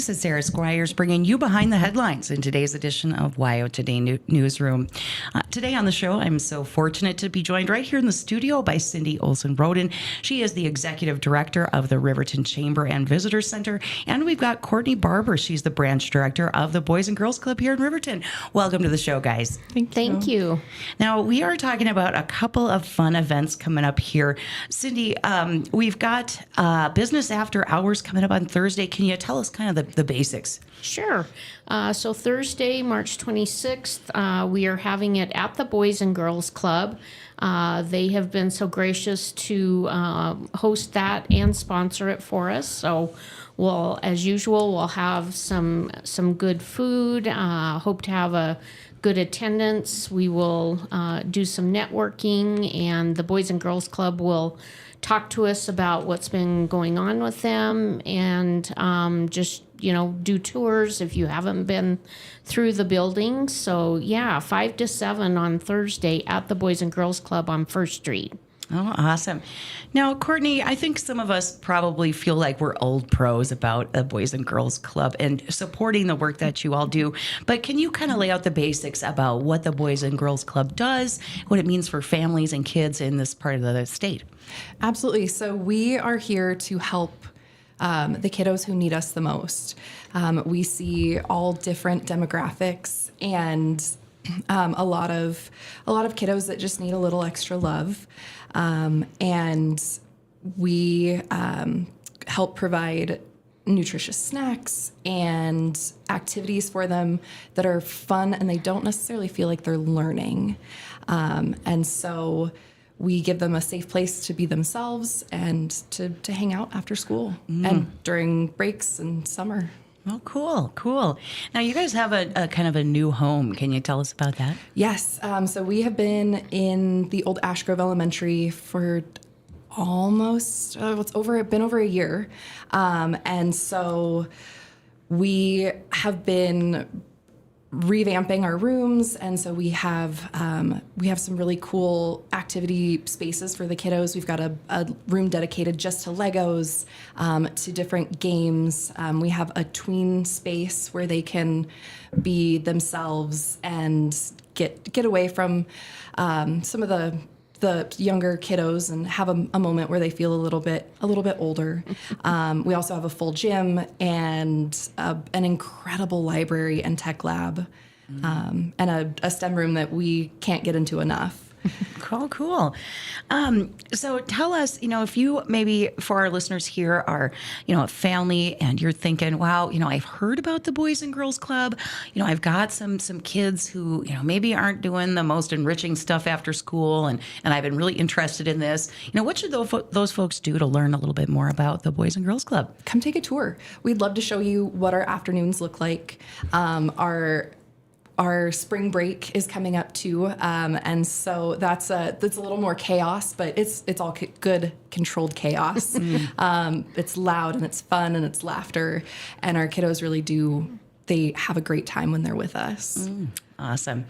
This is Sarah Squires bringing you behind the headlines in today's edition of WyoToday Newsroom. Today on the show, I'm so fortunate to be joined right here in the studio by Cindy Olson-Roden. She is the Executive Director of the Riverton Chamber and Visitor Center. And we've got Courtney Barber. She's the Branch Director of the Boys and Girls Club here in Riverton. Welcome to the show, guys. Thank you. Now, we are talking about a couple of fun events coming up here. Cindy, we've got Business After Hours coming up on Thursday. Can you tell us kind of the basics? Sure. So Thursday, March 26th, we are having it at the Boys and Girls Club. They have been so gracious to host that and sponsor it for us. So we'll, as usual, we'll have some good food. Hope to have a good attendance. We will do some networking, and the Boys and Girls Club will talk to us about what's been going on with them, and just do tours if you haven't been through the building. So yeah, 5 to 7 on Thursday at the Boys and Girls Club on First Street. Oh, awesome. Now, Courtney, I think some of us probably feel like we're old pros about the Boys and Girls Club and supporting the work that you all do. But can you kind of lay out the basics about what the Boys and Girls Club does, what it means for families and kids in this part of the state? Absolutely. So we are here to help the kiddos who need us the most. We see all different demographics and a lot of kiddos that just need a little extra love. And we help provide nutritious snacks and activities for them that are fun, and they don't necessarily feel like they're learning. And so we give them a safe place to be themselves and to hang out after school and during breaks and summer. Oh, cool. Now, you guys have a kind of a new home. Can you tell us about that? Yes. So we have been in the old Ash Grove Elementary for almost, been over a year. And so we have been revamping our rooms, and so we have some really cool activity spaces for the kiddos. We've got a room dedicated just to Legos, to different games. We have a tween space where they can be themselves and get away from some of the younger kiddos and have a moment where they feel a little bit older. We also have a full gym and an incredible library and tech lab, and a STEM room that we can't get into enough. Cool. So tell us, if you maybe for our listeners here are, a family and you're thinking, wow, I've heard about the Boys and Girls Club. I've got some kids who, maybe aren't doing the most enriching stuff after school, and I've been really interested in this. What should those folks do to learn a little bit more about the Boys and Girls Club? Come take a tour. We'd love to show you what our afternoons look like. Our spring break is coming up too, and so that's a little more chaos, but it's all good, controlled chaos. It's loud and it's fun and it's laughter, and our kiddos really do. They have a great time when they're with us. Awesome.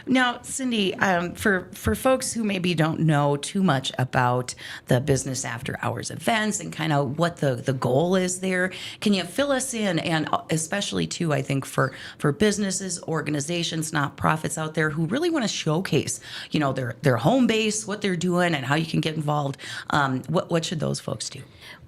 Now, Cindy, for folks who maybe don't know too much about the Business After Hours events and kind of what the goal is there, can you fill us in? And especially, too, I think for businesses, organizations, nonprofits out there who really want to showcase, their home base, what they're doing, and how you can get involved. What should those folks do?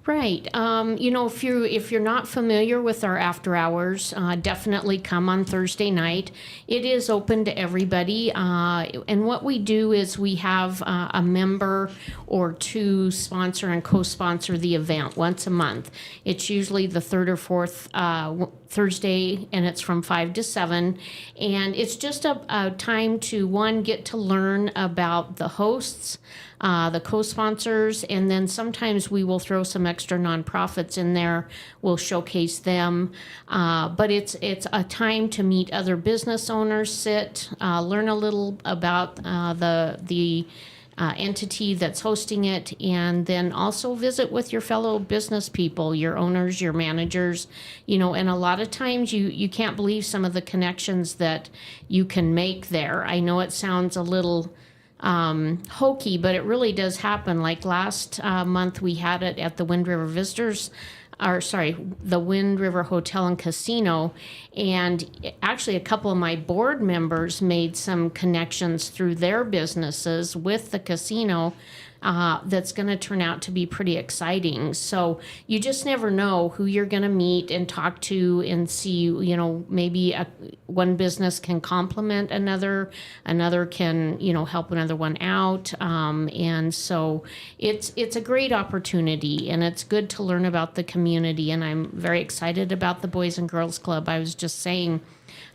Right. If you're not familiar with our after hours, definitely come on Thursday night. It is open to everybody. And what we do is we have a member or two sponsor and co-sponsor the event once a month. It's usually the third or fourth Thursday, and it's from 5 to 7. And it's just a time to, one, get to learn about the hosts, the co-sponsors, and then sometimes we will throw some extra nonprofits in there. We'll showcase them, but it's a time to meet other business owners, sit, learn a little about the entity that's hosting it, and then also visit with your fellow business people, your owners, your managers, and a lot of times you can't believe some of the connections that you can make there. I know it sounds a little hokey, but it really does happen. Like last month, we had it at the Wind River Visitors the Wind River Hotel and Casino. And actually, a couple of my board members made some connections through their businesses with the casino. That's going to turn out to be pretty exciting. So you just never know who you're going to meet and talk to and see, maybe one business can complement another can, help another one out. And so it's a great opportunity, and it's good to learn about the community. And I'm very excited about the Boys and Girls Club. I was just saying,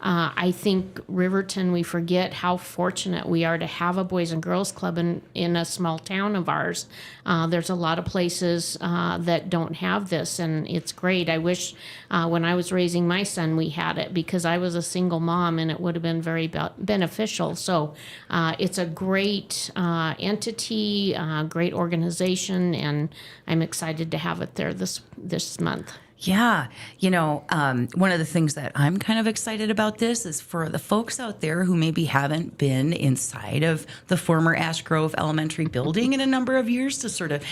I think Riverton, we forget how fortunate we are to have a Boys and Girls Club in a small town of ours. There's a lot of places that don't have this, and it's great. I wish when I was raising my son we had it, because I was a single mom and it would have been very beneficial. So it's a great entity, great organization, and I'm excited to have it there this month. Yeah. One of the things that I'm kind of excited about this is for the folks out there who maybe haven't been inside of the former Ash Grove Elementary building in a number of years to sort of,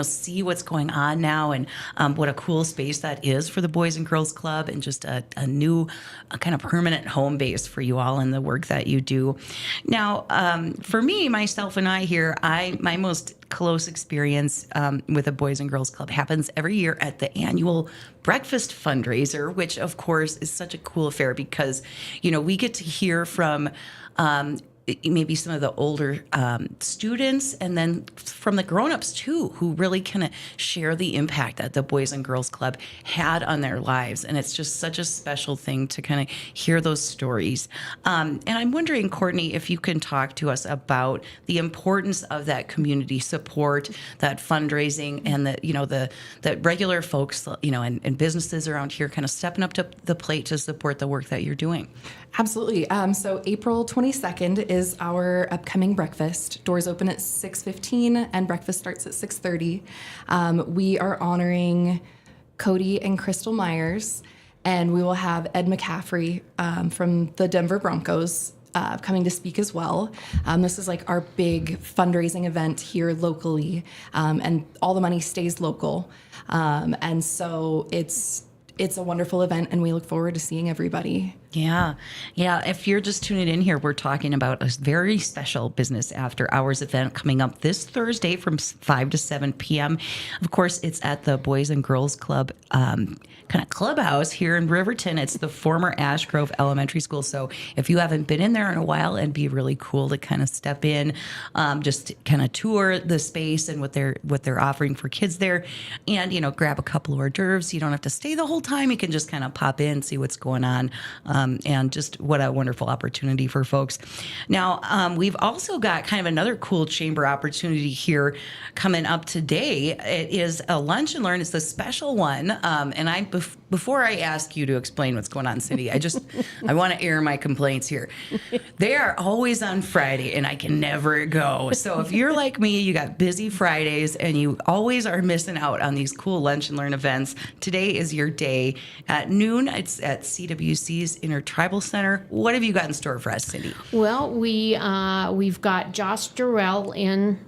see what's going on now and what a cool space that is for the Boys and Girls Club, and just a new kind of permanent home base for you all and the work that you do. Now, for me, myself and I here, my most close experience with the Boys and Girls Club happens every year at the annual breakfast fundraiser, which of course is such a cool affair because, we get to hear from maybe some of the older students, and then from the grown-ups too, who really kind of share the impact that the Boys and Girls Club had on their lives. And it's just such a special thing to kind of hear those stories. And I'm wondering, Courtney, if you can talk to us about the importance of that community support, that fundraising, and the regular folks, and businesses around here kind of stepping up to the plate to support the work that you're doing. Absolutely. So April 22nd is our upcoming breakfast. Doors open at 6:15 and breakfast starts at 6:30. We are honoring Cody and Crystal Myers, and we will have Ed McCaffrey from the Denver Broncos coming to speak as well. This is like our big fundraising event here locally, and all the money stays local. And so it's a wonderful event, and we look forward to seeing everybody. Yeah. If you're just tuning in here, we're talking about a very special business after hours event coming up this Thursday from 5 to 7 p.m. Of course, it's at the Boys and Girls Club kind of clubhouse here in Riverton. It's the former Ash Grove Elementary School. So if you haven't been in there in a while, it'd be really cool to kind of step in, just kind of tour the space and what they're offering for kids there, and grab a couple of hors d'oeuvres. You don't have to stay the whole time. You can just kind of pop in, see what's going on. And just what a wonderful opportunity for folks. Now, we've also got kind of another cool chamber opportunity here coming up today. It is a lunch and learn. It's the special one. And before I ask you to explain what's going on, Cindy, I want to air my complaints here. They are always on Friday, and I can never go. So if you're like me, you got busy Fridays, and you always are missing out on these cool lunch and learn events. Today is your day. At noon, it's at CWC's Intertribal Center. What have you got in store for us, Cindy? Well, we've got Josh Durrell in.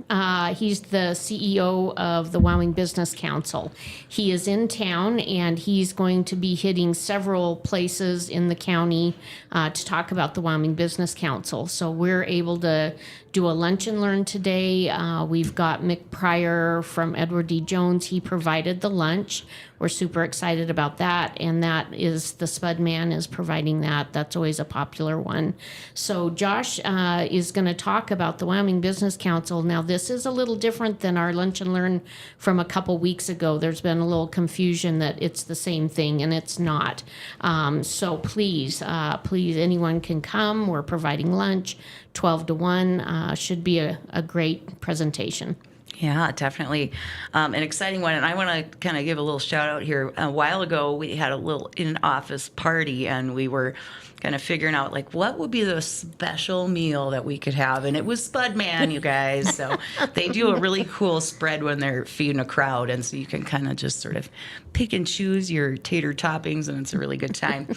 He's the CEO of the Wyoming Business Council. He is in town, and he's going to be hitting several places in the county to talk about the Wyoming Business Council. So we're able to do a lunch and learn today. We've got Mick Pryor from Edward D. Jones. He provided the lunch. We're super excited about that, and that is the Spud Man is providing that. That's always a popular one. So Josh is going to talk about the Wyoming Business Council. Now, this is a little different than our lunch and learn from a couple weeks ago. There's been a little confusion that it's the same thing, and it's not. So please, anyone can come. We're providing lunch, 12 to 1. Should be a great presentation. Yeah, definitely. An exciting one. And I want to kind of give a little shout out here. A while ago, we had a little in-office party, and we were kind of figuring out, like, what would be the special meal that we could have. And it was Spud Man, you guys. So they do a really cool spread when they're feeding a crowd. And so you can kind of just sort of pick and choose your tater toppings, and it's a really good time.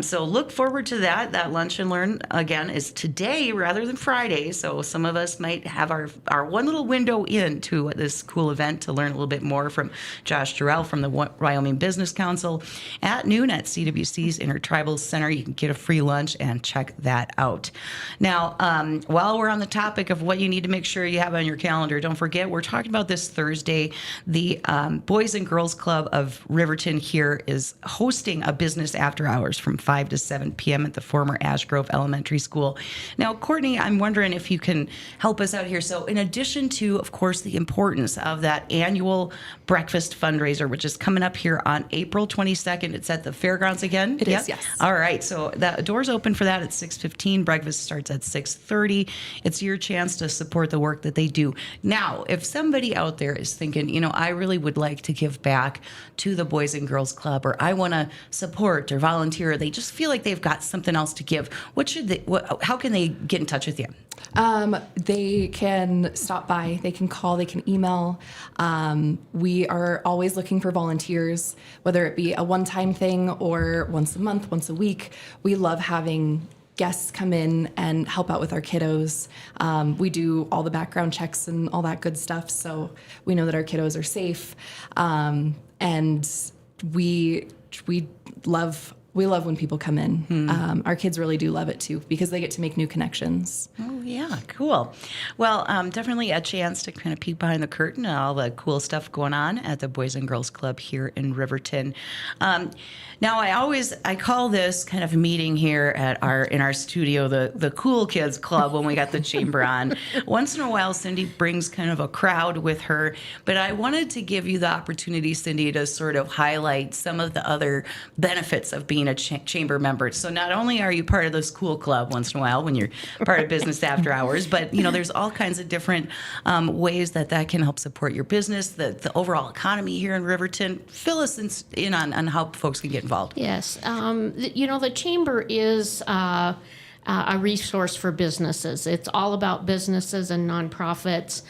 So look forward to that. That lunch and learn, again, is today rather than Friday. So some of us might have our one little window in Riverton to this cool event to learn a little bit more from Josh Durrell from the Wyoming Business Council at noon at CWC's Intertribal Center. You can get a free lunch and check that out. Now, while we're on the topic of what you need to make sure you have on your calendar, don't forget we're talking about this Thursday. The Boys and Girls Club of Riverton here is hosting a business after hours from 5 to 7 p.m. at the former Ash Grove Elementary School. Now, Courtney, I'm wondering if you can help us out here. So in addition to, of course, the importance of that annual breakfast fundraiser, which is coming up here on April 22nd, it's at the fairgrounds again? It is, yes. All right. So the doors open for that at 6:15. Breakfast starts at 6:30. It's your chance to support the work that they do. Now, if somebody out there is thinking, I really would like to give back to the Boys and Girls Club, or I want to support or volunteer, or they just feel like they've got something else to give, how can they get in touch with you? They can stop by, they can call, they can email. We are always looking for volunteers, whether it be a one-time thing or once a month, once a week. We love having guests come in and help out with our kiddos. We do all the background checks and all that good stuff, so we know that our kiddos are safe. And we love when people come in. Our kids really do love it too, because they get to make new connections. Oh, yeah, cool. Well, definitely a chance to kind of peek behind the curtain and all the cool stuff going on at the Boys and Girls Club here in Riverton. Now, I call this kind of meeting here in our studio the Cool Kids Club when we got the chamber on. Once in a while, Cindy brings kind of a crowd with her, but I wanted to give you the opportunity, Cindy, to sort of highlight some of the other benefits of being a chamber member. So not only are you part of this cool club once in a while when you're part of business after hours, but there's all kinds of different ways that can help support your business, the overall economy here in Riverton. Fill us in on how folks can get involved. Yes. The chamber is a resource for businesses. It's all about businesses and nonprofits.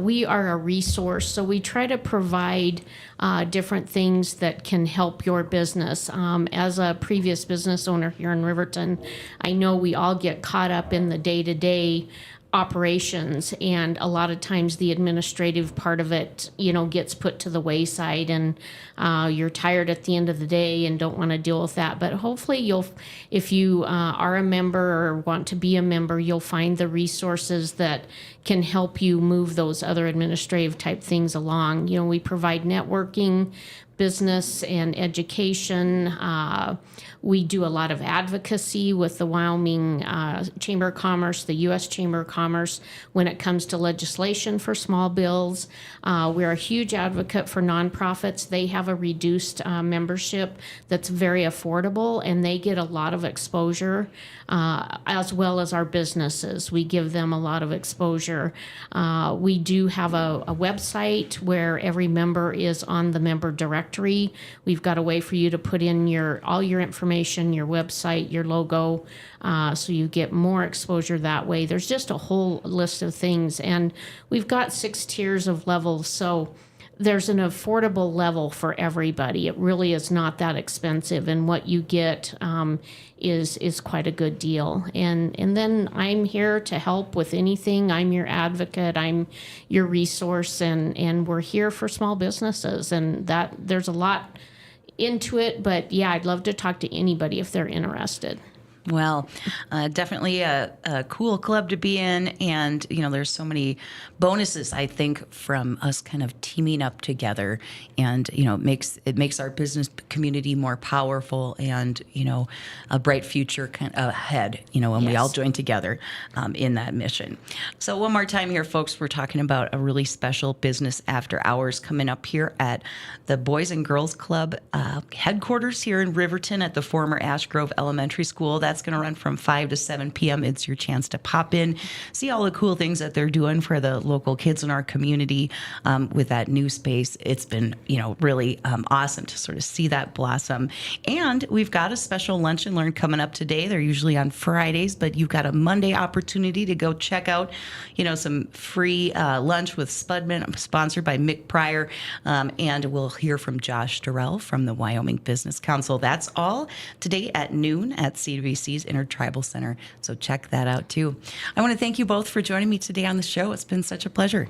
We are a resource, so we try to provide different things that can help your business. As a previous business owner here in Riverton, I know we all get caught up in the day-to-day operations, and a lot of times the administrative part of it gets put to the wayside, and you're tired at the end of the day and don't want to deal with that. But hopefully if you are a member or want to be a member, you'll find the resources that can help you move those other administrative type things along. We provide networking, business and education. We do a lot of advocacy with the Wyoming Chamber of Commerce, the U.S. Chamber of Commerce, when it comes to legislation for small bills. We're a huge advocate for nonprofits. They have a reduced membership that's very affordable, and they get a lot of exposure, as well as our businesses. We give them a lot of exposure. We do have a website where every member is on the member directory. We've got a way for you to put in all your information, your website, your logo, so you get more exposure that way. There's just a whole list of things, and we've got 6 tiers of levels, so there's an affordable level for everybody. It really is not that expensive, and what you get is quite a good deal. And then I'm here to help with anything. I'm your advocate. I'm your resource, and we're here for small businesses. And that there's a lot into it, but yeah, I'd love to talk to anybody if they're interested. Well, definitely a cool club to be in, and there's so many bonuses, I think, from us kind of teaming up together, and it makes our business community more powerful, and a bright future ahead. When we all join together in that mission. So one more time here, folks, we're talking about a really special business after hours coming up here at the Boys and Girls Club headquarters here in Riverton at the former Ash Grove Elementary School. That's going to run from 5 to 7 p.m. It's your chance to pop in, see all the cool things that they're doing for the local kids in our community with that new space. It's been, really awesome to sort of see that blossom. And we've got a special lunch and learn coming up today. They're usually on Fridays, but you've got a Monday opportunity to go check out, some free lunch with Spudman, sponsored by Mick Pryor. And we'll hear from Josh Durrell from the Wyoming Business Council. That's all today at noon at CWC's Intertribal Center. So check that out too. I want to thank you both for joining me today on the show. It's been such a pleasure.